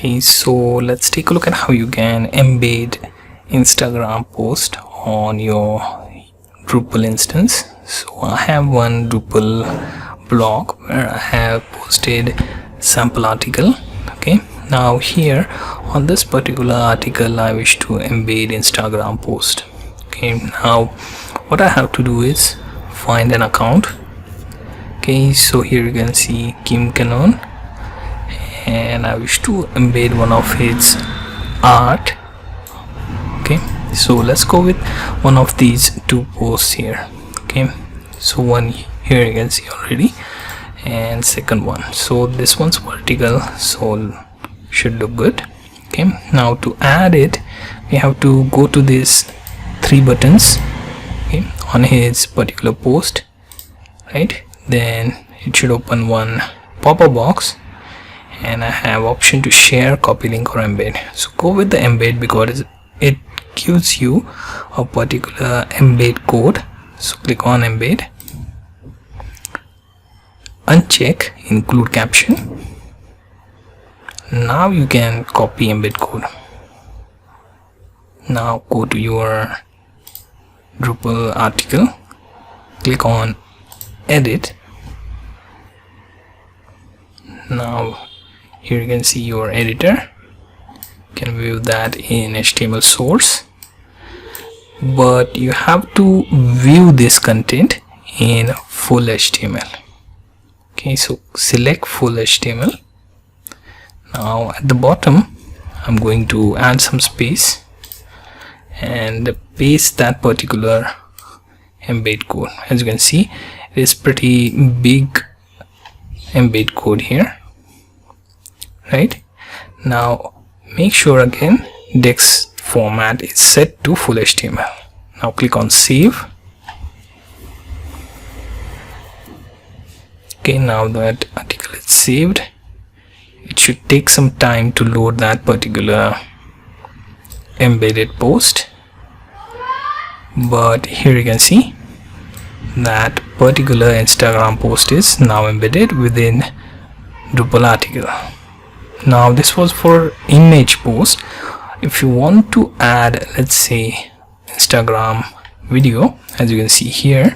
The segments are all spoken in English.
Okay, so let's take a look at how you can embed Instagram post on your Drupal instance. So I have one Drupal blog where I have posted sample article. Okay, now here on this particular article I wish to embed Instagram post. Okay, now what I have to do is find an account. Okay, so here you can see Kim Cannon, and I wish to embed one of his art. Okay, so let's go with one of these two posts here. Okay, so one here you can see already, and second one, so this one's vertical, so should look good. Okay, now to add it we have to go to these three buttons, okay, on his particular post, right? Then it should open one pop-up box, and I have option to share, copy link, or embed. So go with the embed because it gives you a particular embed code. So click on embed, uncheck include caption. Now you can copy embed code. Now go to your Drupal article, click on edit. Now here you can see your editor. You can view that in HTML source, but you have to view this content in full HTML. Okay, so select full HTML. Now at the bottom I'm going to add some space and paste that particular embed code. As you can see, it is pretty big embed code here, right? Now make sure again text format is set to full HTML. Now click on save. Okay, now that article is saved, it should take some time to load that particular embedded post, but here you can see that particular Instagram post is now embedded within Drupal article. Now this was for image post. If you want to add, let's say, Instagram video, as you can see here,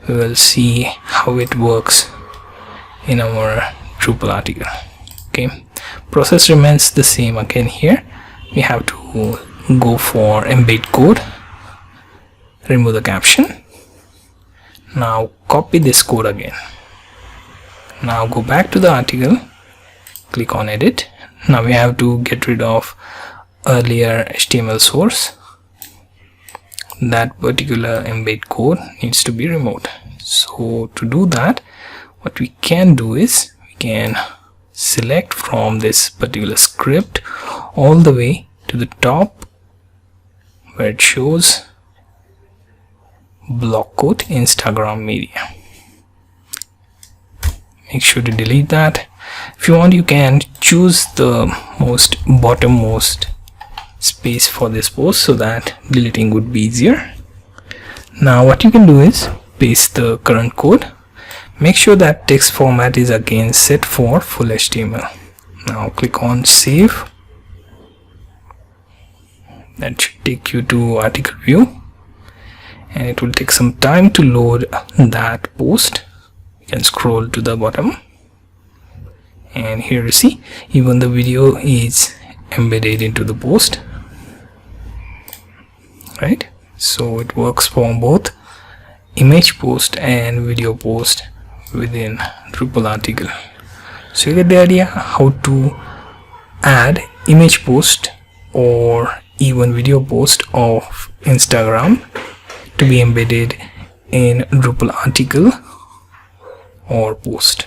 we will see how it works in our Drupal article. Okay, process remains the same. Again here we have to go for embed code, remove the caption. Now copy this code again. Now go back to the article, click on edit. Now we have to get rid of earlier HTML source. That particular embed code needs to be removed. So to do that, what we can do is we can select from this particular script all the way to the top where it shows block quote Instagram media. Make sure to delete that. If you want, you can choose the bottommost space for this post so that deleting would be easier. Now what you can do is paste the current code. Make sure that text format is again set for full HTML. Now click on save. That should take you to article view, and it will take some time to load that post. You can scroll to the bottom, and here you see even the video is embedded into the post, right? So it works for both image post and video post within Drupal article. So you get the idea how to add image post or even video post of Instagram to be embedded in Drupal article or post.